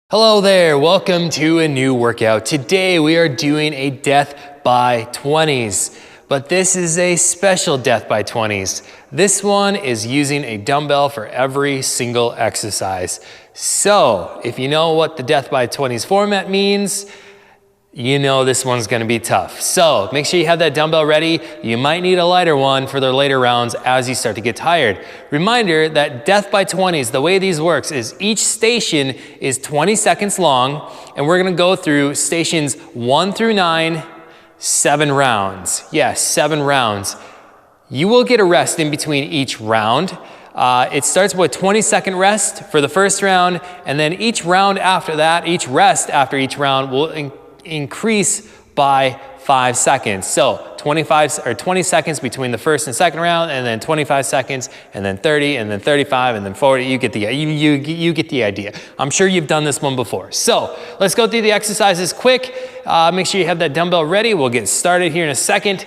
Hello there, welcome to a new workout. Today we are doing a death by 20s, but this is a special death by 20s. This one is using a dumbbell for every single exercise. So if you know what the death by 20s format means, you know this one's gonna be tough. So make sure you have that dumbbell ready. You might need a lighter one for the later rounds as you start to get tired. Reminder that death by 20s, the way these works is each station is 20 seconds long, and we're gonna go through stations 1 through 9, 7 rounds. Yes, 7 rounds. You will get a rest in between each round. It starts with a 20-second rest for the first round, and then each round after that, each rest after each round will increase by 5 seconds. So 20 seconds between the first and second round, and then 25 seconds, and then 30, and then 35, and then 40. You get the idea. I'm sure you've done this one before. So let's go through the exercises quick. Make sure you have that dumbbell ready. We'll get started here in a second.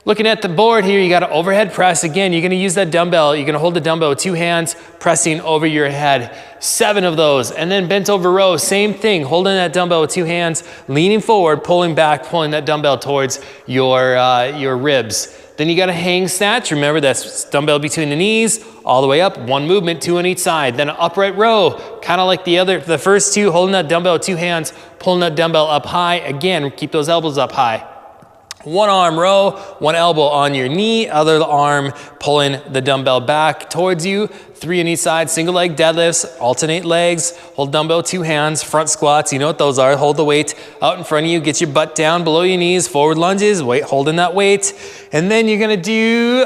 Looking at the board here, you got an overhead press. Again, you're gonna use that dumbbell. You're gonna hold the dumbbell with 2 hands, pressing over your head. 7 of those. And then bent over row, same thing. Holding that dumbbell with 2 hands, leaning forward, pulling back, pulling that dumbbell towards your ribs. Then you got a hang snatch. Remember, that's dumbbell between the knees, all the way up, 1 movement, 2 on each side. Then an upright row, kind of like the first 2, holding that dumbbell with 2 hands, pulling that dumbbell up high. Again, keep those elbows up high. 1 arm row, 1 elbow on your knee, other arm pulling the dumbbell back towards you. 3 on each side, single leg deadlifts, alternate legs, hold dumbbell 2 hands, front squats, you know what those are. Hold the weight out in front of you, get your butt down below your knees, forward lunges, holding that weight. And then you're gonna do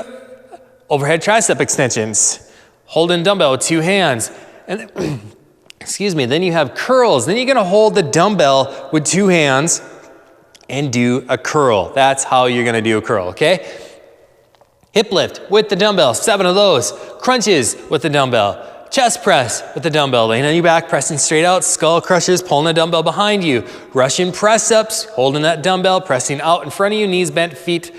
overhead tricep extensions, holding dumbbell with 2 hands. And excuse me, then you have curls. Then you're gonna hold the dumbbell with 2 hands and do a curl. That's how you're gonna do a curl, okay? Hip lift with the dumbbell, 7 of those. Crunches with the dumbbell. Chest press with the dumbbell, laying on your back, pressing straight out. Skull crushers, pulling the dumbbell behind you. Russian press ups, holding that dumbbell, pressing out in front of you, knees bent, feet,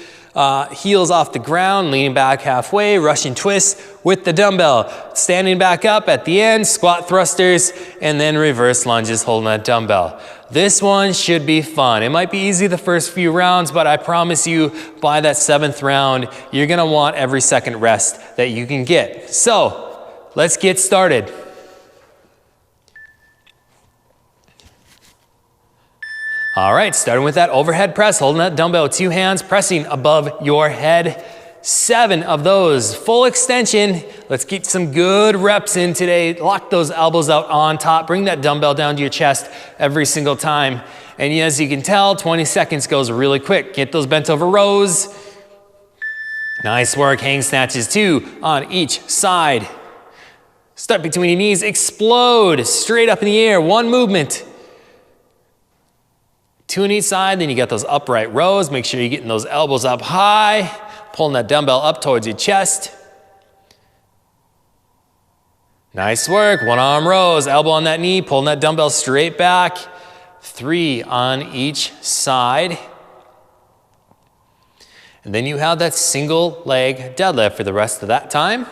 heels off the ground, leaning back halfway. Russian twists with the dumbbell. Standing back up at the end, squat thrusters, and then reverse lunges holding that dumbbell. This one should be fun. It might be easy the first few rounds, but I promise you by that 7th round, you're gonna want every second rest that you can get. So let's get started. All right, starting with that overhead press, holding that dumbbell with 2 hands, pressing above your head. 7 of those, full extension. Let's get some good reps in today. Lock those elbows out on top. Bring that dumbbell down to your chest every single time. And as you can tell, 20 seconds goes really quick. Get those bent over rows. Nice work, hang snatches 2 on each side. Start between your knees, explode, straight up in the air, 1 movement. 2 on each side, then you got those upright rows. Make sure you're getting those elbows up high. Pulling that dumbbell up towards your chest. Nice work, 1 arm rows, elbow on that knee, pulling that dumbbell straight back. 3 on each side. And then you have that single leg deadlift for the rest of that time.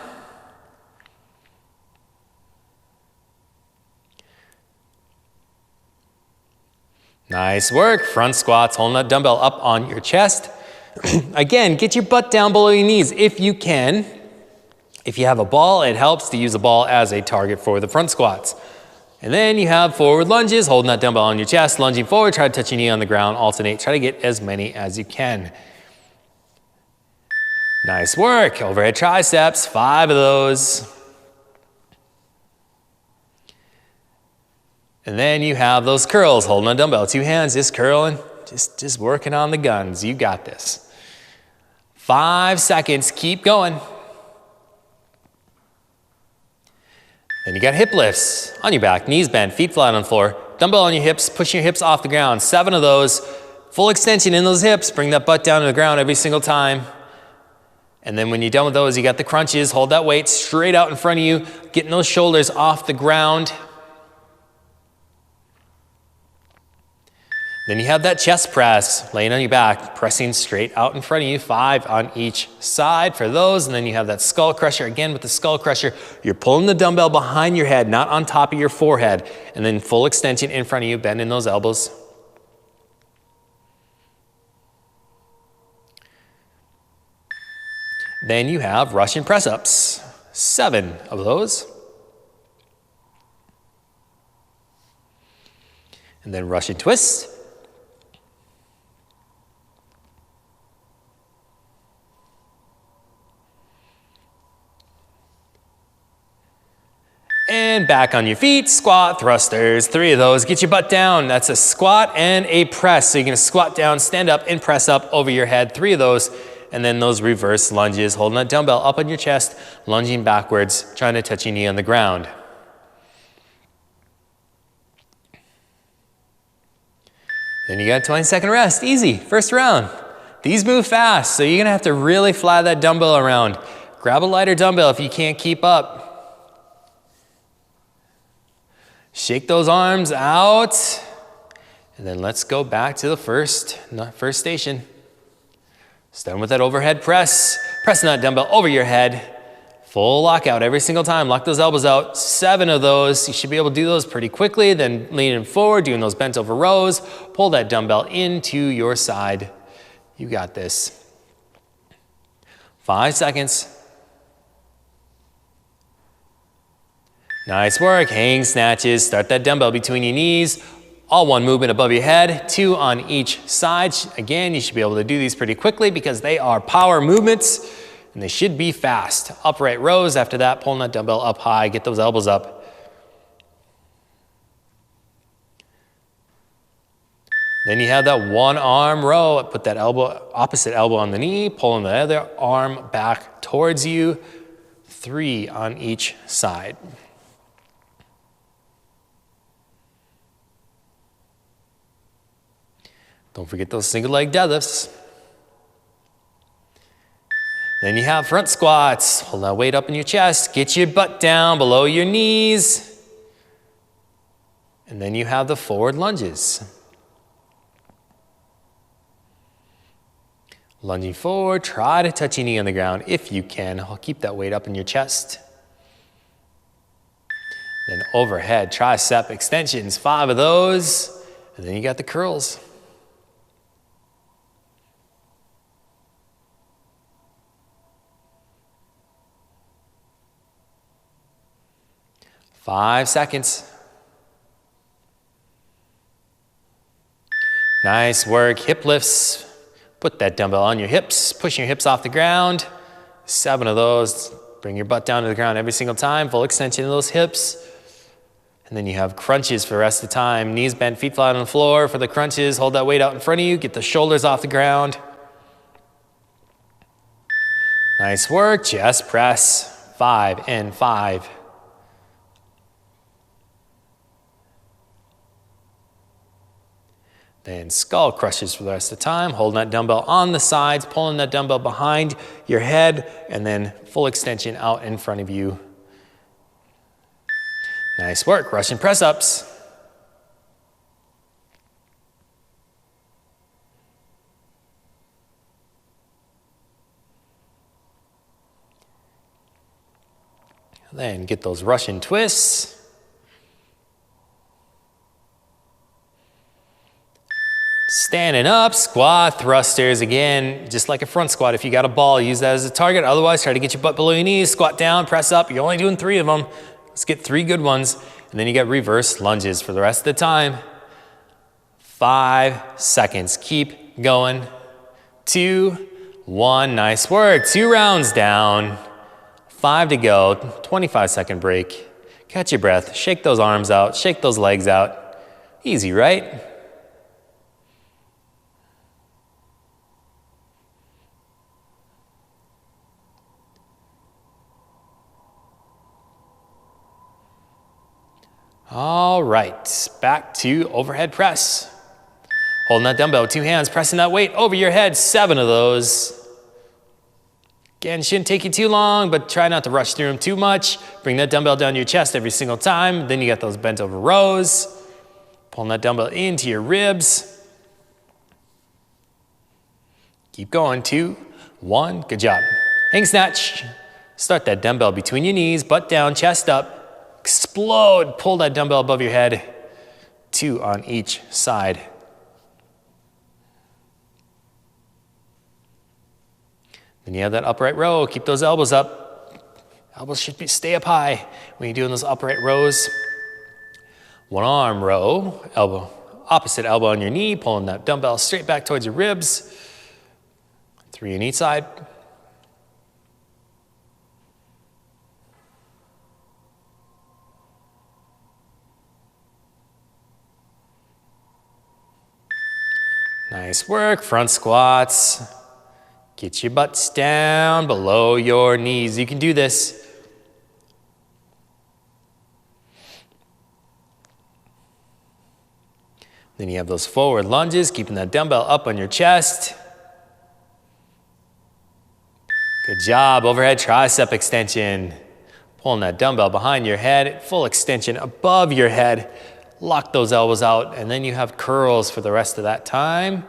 Nice work, front squats, holding that dumbbell up on your chest. Again, get your butt down below your knees if you can. If you have a ball, it helps to use a ball as a target for the front squats. And then you have forward lunges, holding that dumbbell on your chest, lunging forward, try to touch your knee on the ground, alternate, try to get as many as you can. Nice work, overhead triceps, 5 of those. And then you have those curls, holding a dumbbell, 2 hands, just curling, just working on the guns. You got this. 5 seconds, keep going. Then you got hip lifts on your back, knees bent, feet flat on the floor, dumbbell on your hips, pushing your hips off the ground. 7 of those, full extension in those hips, bring that butt down to the ground every single time. And then when you're done with those, you got the crunches, hold that weight straight out in front of you, getting those shoulders off the ground. Then you have that chest press, laying on your back, pressing straight out in front of you, 5 on each side for those. And then you have that skull crusher. Again, with the skull crusher, you're pulling the dumbbell behind your head, not on top of your forehead. And then full extension in front of you, bending those elbows. Then you have Russian press-ups, 7 of those. And then Russian twists. And back on your feet, squat thrusters, 3 of those. Get your butt down. That's a squat and a press. So you're gonna squat down, stand up, and press up over your head, 3 of those. And then those reverse lunges, holding that dumbbell up on your chest, lunging backwards, trying to touch your knee on the ground. Then you got a 20-second rest, easy, first round. These move fast, so you're gonna have to really fly that dumbbell around. Grab a lighter dumbbell if you can't keep up. Shake those arms out, and then let's go back to the first station. Starting with that overhead press, pressing that dumbbell over your head. Full lockout every single time, lock those elbows out, 7 of those. You should be able to do those pretty quickly, then leaning forward, doing those bent over rows. Pull that dumbbell into your side. You got this. 5 seconds. Nice work, hang snatches. Start that dumbbell between your knees. All one movement above your head, 2 on each side. Again, you should be able to do these pretty quickly because they are power movements and they should be fast. Upright rows after that, pulling that dumbbell up high, get those elbows up. Then you have that 1 arm row. Put that opposite elbow on the knee, pulling the other arm back towards you. 3 on each side. Don't forget those single leg deadlifts. Then you have front squats. Hold that weight up in your chest. Get your butt down below your knees. And then you have the forward lunges. Lunging forward, try to touch your knee on the ground if you can. I'll keep that weight up in your chest. Then overhead tricep extensions, 5 of those. And then you got the curls. Five seconds. Nice work, hip lifts. Put that dumbbell on your hips, pushing your hips off the ground. 7 of those. Bring your butt down to the ground every single time. Full extension of those hips. And then you have crunches for the rest of the time. Knees bent, feet flat on the floor for the crunches. Hold that weight out in front of you. Get the shoulders off the ground. Nice work, chest press. 5 and 5. Then skull crushes for the rest of the time, holding that dumbbell on the sides, pulling that dumbbell behind your head, and then full extension out in front of you. Nice work, Russian press-ups. Then get those Russian twists. Standing up, squat thrusters. Again, just like a front squat. If you got a ball, use that as a target. Otherwise, try to get your butt below your knees, squat down, press up. You're only doing 3 of them. Let's get 3 good ones. And then you got reverse lunges for the rest of the time. 5 seconds. Keep going. 2, 1. Nice work. 2 rounds down. 5 to go. 25-second break. Catch your breath. Shake those arms out. Shake those legs out. Easy, right? All right, back to overhead press. Holding that dumbbell with 2 hands, pressing that weight over your head, 7 of those. Again, shouldn't take you too long, but try not to rush through them too much. Bring that dumbbell down to your chest every single time. Then you got those bent over rows. Pulling that dumbbell into your ribs. Keep going, 2, 1, good job. Hang snatch. Start that dumbbell between your knees, butt down, chest up. Explode, pull that dumbbell above your head. 2 on each side. Then you have that upright row, keep those elbows up. Elbows should stay up high when you're doing those upright rows. One arm row, elbow, opposite elbow on your knee, pulling that dumbbell straight back towards your ribs. 3 on each side. Nice work, front squats. Get your butts down below your knees. You can do this. Then you have those forward lunges, keeping that dumbbell up on your chest. Good job, overhead tricep extension. Pulling that dumbbell behind your head, full extension above your head. Lock those elbows out, and then you have curls for the rest of that time.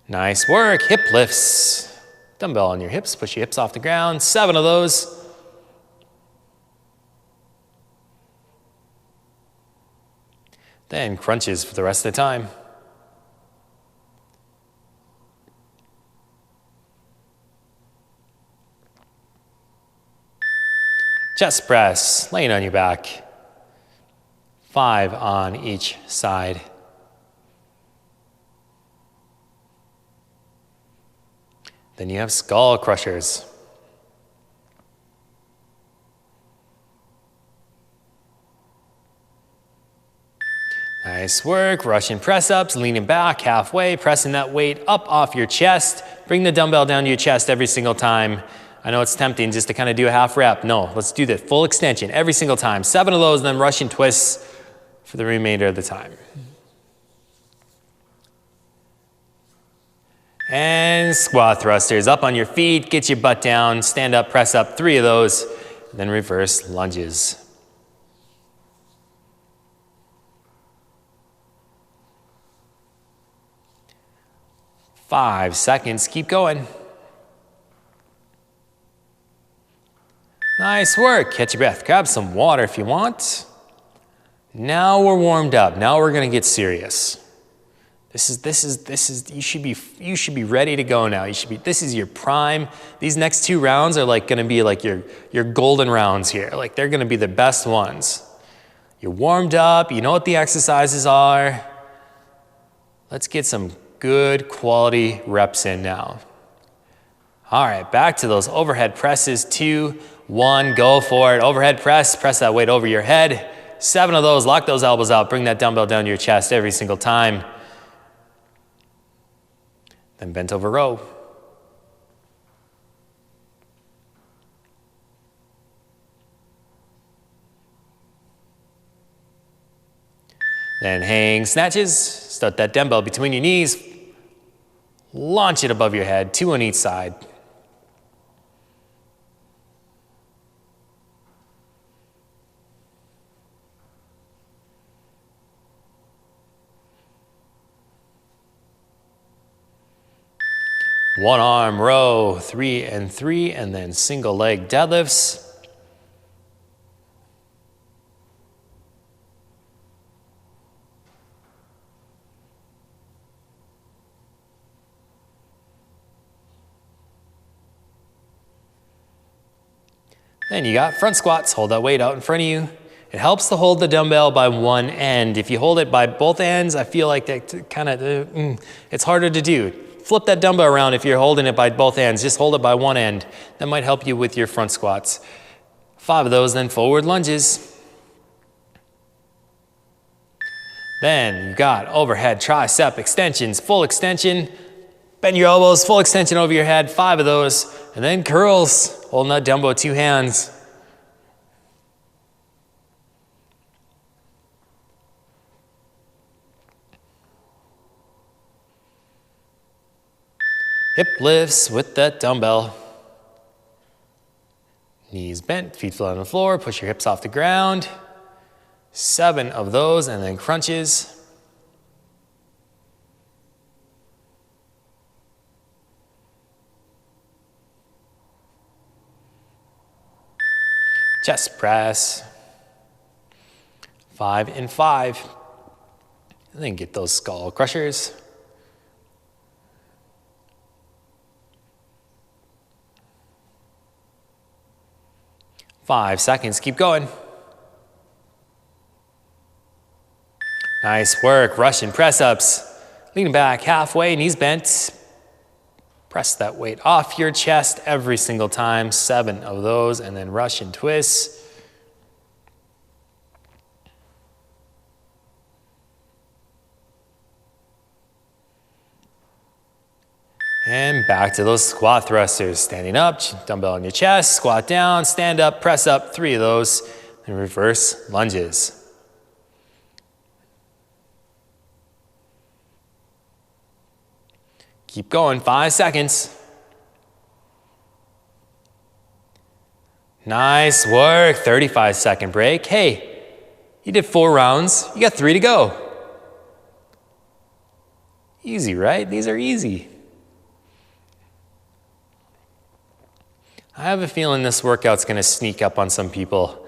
Nice work, hip lifts. Dumbbell on your hips, push your hips off the ground, 7 of those. Then crunches for the rest of the time. Chest press, laying on your back. 5 on each side. Then you have skull crushers. Nice work, Russian press-ups, leaning back halfway, pressing that weight up off your chest. Bring the dumbbell down to your chest every single time. I know it's tempting just to kind of do a half rep. No, let's do the full extension every single time. 7 of those, then Russian twists for the remainder of the time. And squat thrusters, up on your feet, get your butt down, stand up, press up, 3 of those, then reverse lunges. Five seconds, keep going. Nice work, catch your breath, grab some water if you want. Now we're warmed up, now we're gonna get serious. You should be ready to go now. This is your prime. These next 2 rounds are gonna be like your golden rounds here. Like they're gonna be the best ones. You're warmed up, you know what the exercises are. Let's get some good quality reps in now. All right, back to those overhead presses. 2, 1, go for it. Overhead press, press that weight over your head. 7 of those, lock those elbows out, bring that dumbbell down to your chest every single time. Then bent over row. Then hang snatches. Start that dumbbell between your knees. Launch it above your head, 2 on each side. One arm row, 3 and 3, and then single leg deadlifts. Then you got front squats, hold that weight out in front of you. It helps to hold the dumbbell by one end. If you hold it by both ends, I feel like that kind of, it's harder to do. Flip that dumbbell around if you're holding it by both ends. Just hold it by one end. That might help you with your front squats. 5 of those, then forward lunges. Then you've got overhead tricep extensions, full extension. Bend your elbows, full extension over your head, 5 of those. And then curls, holding that dumbbell with 2 hands. Hip lifts with that dumbbell. Knees bent, feet flat on the floor, push your hips off the ground. 7 of those, and then crunches. Chest press. 5 and 5. And then get those skull crushers. Five seconds, keep going. Nice work, Russian press-ups. Lean back halfway, knees bent. Press that weight off your chest every single time. 7 of those, and then Russian twists. And back to those squat thrusters. Standing up, dumbbell on your chest, squat down, stand up, press up, 3 of those, and reverse lunges. Keep going, 5 seconds. Nice work, 35-second break. Hey, you did 4 rounds, you got 3 to go. Easy, right? These are easy. I have a feeling this workout's gonna sneak up on some people.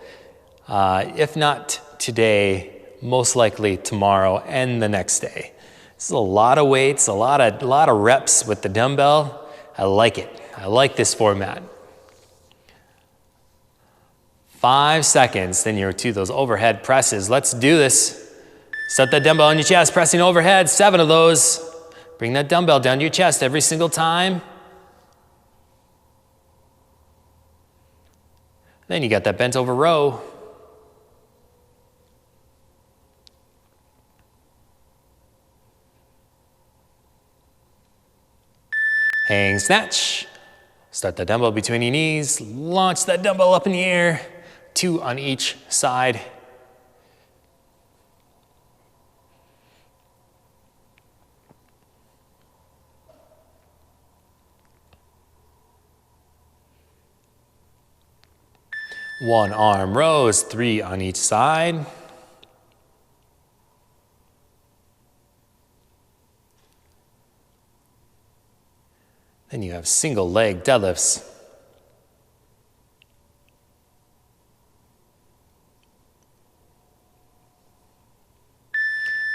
If not today, most likely tomorrow and the next day. This is a lot of weights, a lot of reps with the dumbbell. I like it. I like this format. 5 seconds, then you're to those overhead presses. Let's do this. Set that dumbbell on your chest, pressing overhead, 7 of those. Bring that dumbbell down to your chest every single time. Then you got that bent over row. Hang snatch. Start the dumbbell between your knees. Launch that dumbbell up in the air. 2 on each side. One arm rows, 3 on each side. Then you have single leg deadlifts.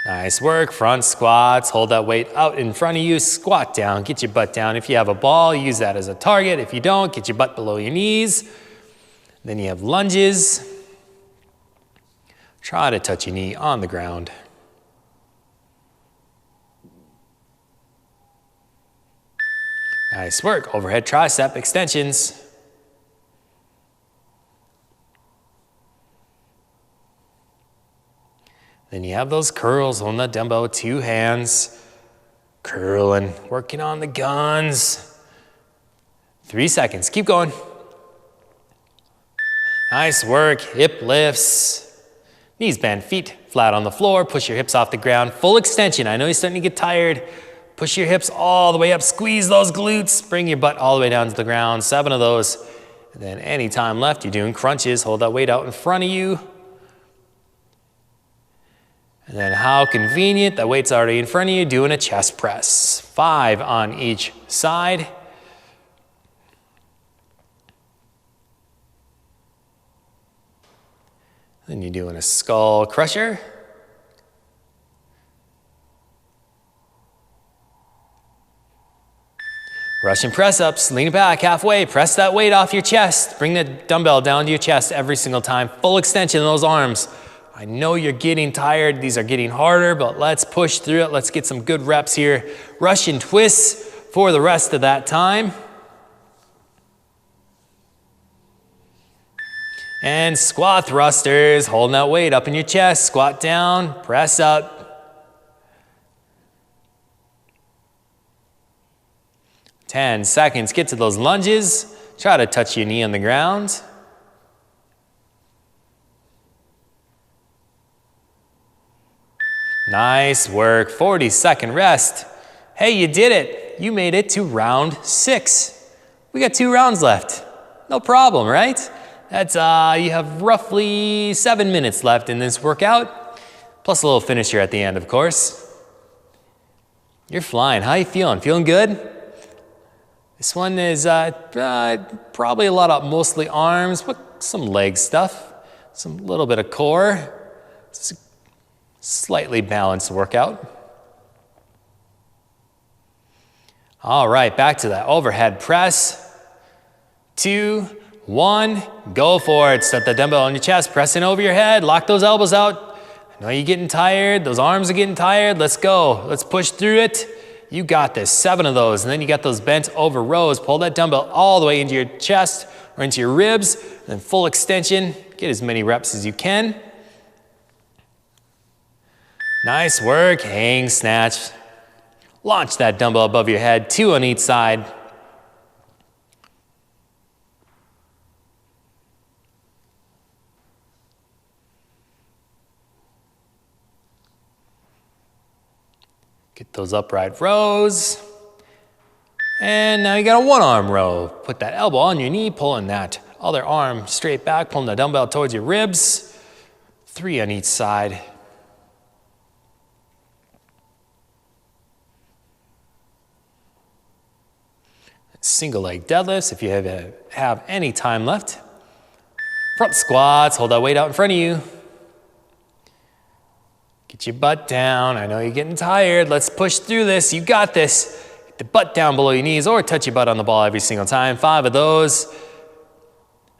Nice work, front squats. Hold that weight out in front of you, squat down, get your butt down. If you have a ball, use that as a target. If you don't, get your butt below your knees. Then you have lunges. Try to touch your knee on the ground. Nice work, overhead tricep extensions. Then you have those curls on the dumbbell with 2 hands. Curling, working on the guns. 3 seconds, keep going. Nice work, hip lifts. Knees bend, feet flat on the floor. Push your hips off the ground. Full extension. I know you're starting to get tired. Push your hips all the way up. Squeeze those glutes. Bring your butt all the way down to the ground. 7 of those. And then any time left, you're doing crunches. Hold that weight out in front of you. And then how convenient, that weight's already in front of you, doing a chest press. 5 on each side. Then you're doing a skull crusher. Russian press-ups, lean back halfway, press that weight off your chest. Bring the dumbbell down to your chest every single time. Full extension of those arms. I know you're getting tired, these are getting harder, but let's push through it. Let's get some good reps here. Russian twists for the rest of that time. And squat thrusters, holding that weight up in your chest, squat down, press up. Ten seconds, get to those lunges. Try to touch your knee on the ground. Nice work, 40-second rest. Hey, you did it. You made it to round 6. We got 2 rounds left. No problem, right? That's, you have roughly 7 minutes left in this workout, plus a little finisher at the end, of course. You're flying. How you feeling? Feeling good? This one is probably a lot of mostly arms, but some leg stuff, some little bit of core. It's a slightly balanced workout. All right, back to that overhead press. 2, 1, go for it. Set the dumbbell on your chest, pressing over your head, lock those elbows out. I know you're getting tired, those arms are getting tired. Let's go, let's push through it. You got this, 7 of those, and then you got those bent over rows. Pull that dumbbell all the way into your chest or into your ribs, then full extension. Get as many reps as you can. Nice work, hang snatch. Launch that dumbbell above your head, 2 on each side. Get those upright rows. And now you got a 1-arm row. Put that elbow on your knee, pulling that other arm straight back, pulling the dumbbell towards your ribs. 3 on each side. Single leg deadlifts if you have any time left. Front squats, hold that weight out in front of you. Get your butt down. I know you're getting tired. Let's push through this. You got this. Get the butt down below your knees or touch your butt on the ball every single time. 5 of those.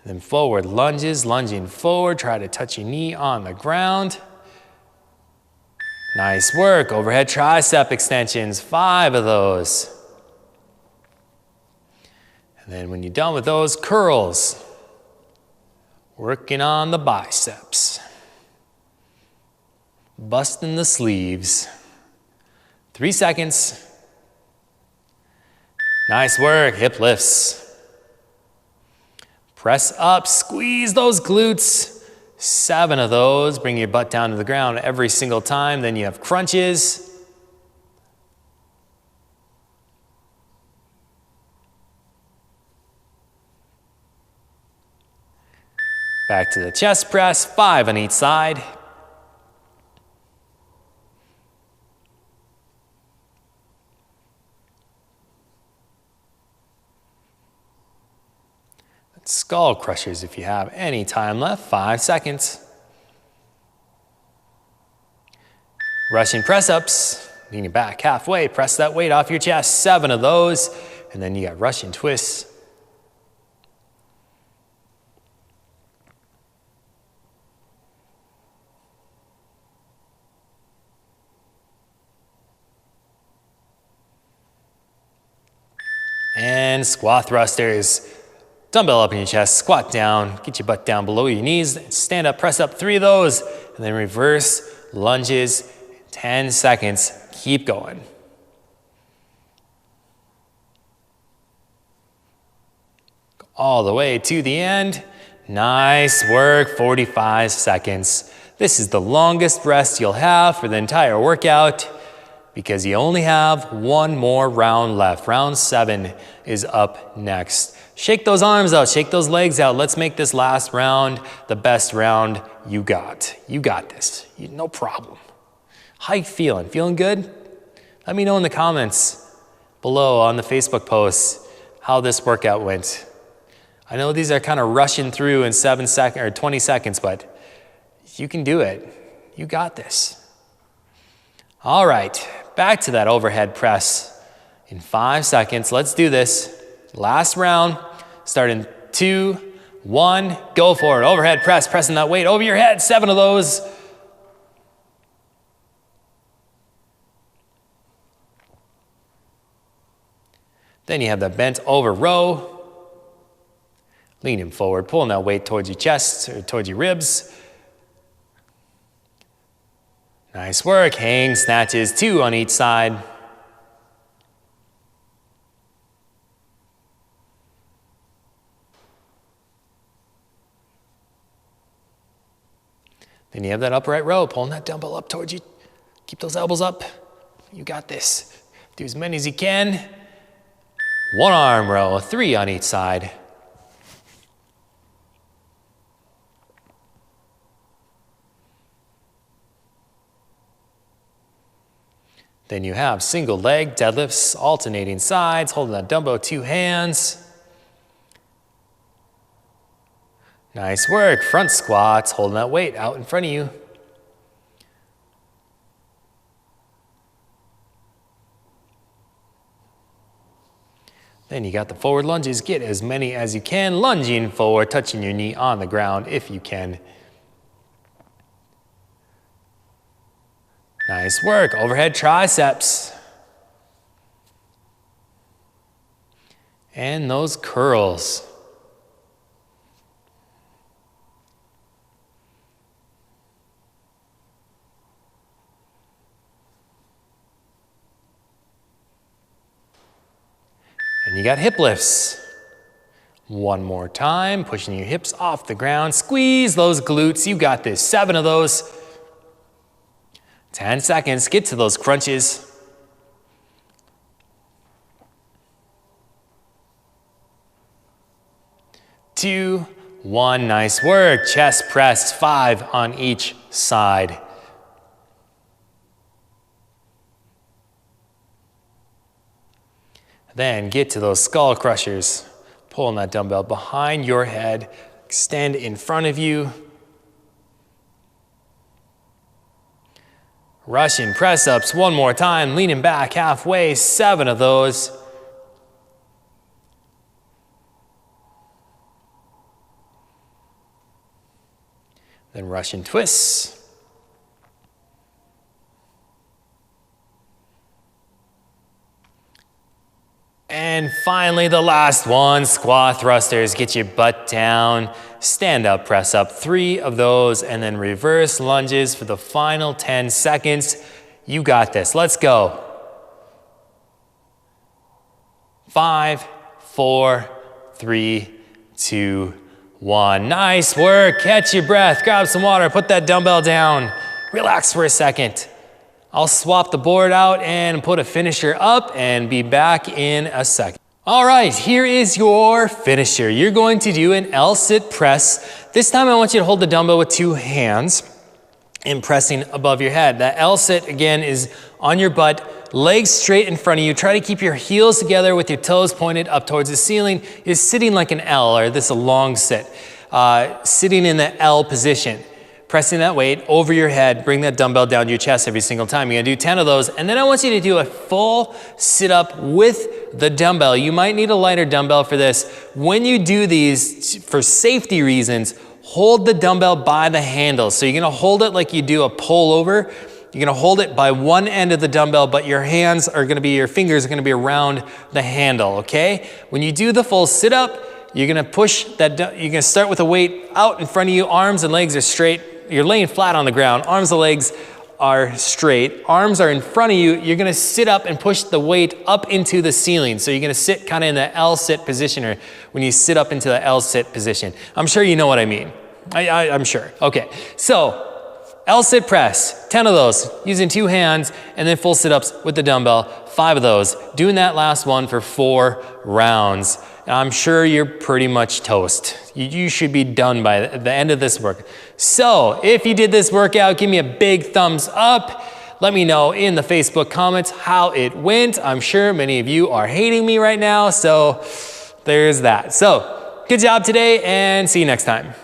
And then forward lunges, lunging forward. Try to touch your knee on the ground. Nice work. Overhead tricep extensions. 5 of those. And then when you're done with those, curls. Working on the biceps. Busting the sleeves. 3 seconds. Nice work, hip lifts. Press up, squeeze those glutes. 7 of those, bring your butt down to the ground every single time. Then you have crunches. Back to the chest press, 5 on each side. Skull crushers if you have any time left, 5 seconds. Russian press-ups, leaning back halfway, press that weight off your chest, 7 of those, and then you got Russian twists. And squat thrusters. Dumbbell up in your chest, squat down, get your butt down below your knees, stand up, press up 3 of those, and then reverse lunges, 10 seconds, keep going. Go all the way to the end. Nice work, 45 seconds. This is the longest rest you'll have for the entire workout because you only have 1 more round left. Round 7 is up next. Shake those arms out, shake those legs out. Let's make this last round the best round you got. You got this, no problem. How you feeling? Feeling good? Let me know in the comments below on the Facebook posts how this workout went. I know these are kind of rushing through in 7 seconds or 20 seconds, but you can do it. You got this. All right, back to that overhead press in 5 seconds. Let's do this. Last round, start in 2, 1, go for it. Overhead press, pressing that weight over your head, 7 of those. Then you have the bent over row, leaning forward, pulling that weight towards your chest or towards your ribs. Nice work, hang snatches, 2 on each side. Then you have that upright row, pulling that dumbbell up towards you. Keep those elbows up. You got this. Do as many as you can. 1 arm row, 3 on each side. Then you have single leg deadlifts, alternating sides, holding that dumbbell with 2 hands. Nice work. Front squats, holding that weight out in front of you. Then you got the forward lunges. Get as many as you can. Lunging forward, touching your knee on the ground if you can. Nice work. Overhead triceps. And those curls. And you got hip lifts. One more time, pushing your hips off the ground. Squeeze those glutes. You got this. 7 of those. 10 seconds. Get to those crunches. Two, one. Nice work. Chest press. 5 on each side. Then get to those skull crushers. Pulling that dumbbell behind your head. Extend in front of you. Russian press ups one more time. Leaning back halfway. 7 of those. Then Russian twists. And finally, the last one, squat thrusters. Get your butt down, stand up, press up. 3 of those, and then reverse lunges for the final 10 seconds. You got this. Let's go. 5, 4, 3, 2, 1. Nice work. Catch your breath. Grab some water. Put that dumbbell down. Relax for a second. I'll swap the board out and put a finisher up and be back in a second. All right, here is your finisher. You're going to do an L-sit press. This time I want you to hold the dumbbell with 2 hands and pressing above your head. That L-sit, again, is on your butt, legs straight in front of you. Try to keep your heels together with your toes pointed up towards the ceiling. You're sitting like an L, or this is a long sit. Sitting in the L position. Pressing that weight over your head, bring that dumbbell down to your chest every single time. You're gonna do 10 of those, and then I want you to do a full sit-up with the dumbbell. You might need a lighter dumbbell for this. When you do these, for safety reasons, hold the dumbbell by the handle. So you're gonna hold it like you do a pull over. You're gonna hold it by one end of the dumbbell, but your fingers are gonna be around the handle, okay? When you do the full sit-up, you're gonna push that, you're gonna start with a weight out in front of you, arms and legs are straight. You're laying flat on the ground, arms and legs are straight, arms are in front of you. You're gonna sit up and push the weight up into the ceiling. So you're gonna sit kind of in the L-sit position, or when you sit up into the L-sit position. I'm sure you know what I mean. I'm sure. Okay, so L-sit press, 10 of those, using 2 hands, and then full sit-ups with the dumbbell, 5 of those. Doing that last one for 4 rounds. I'm sure you're pretty much toast. You should be done by the end of this work. So if you did this workout, give me a big thumbs up. Let me know in the Facebook comments how it went. I'm sure many of you are hating me right now, so there's that. So good job today, and see you next time.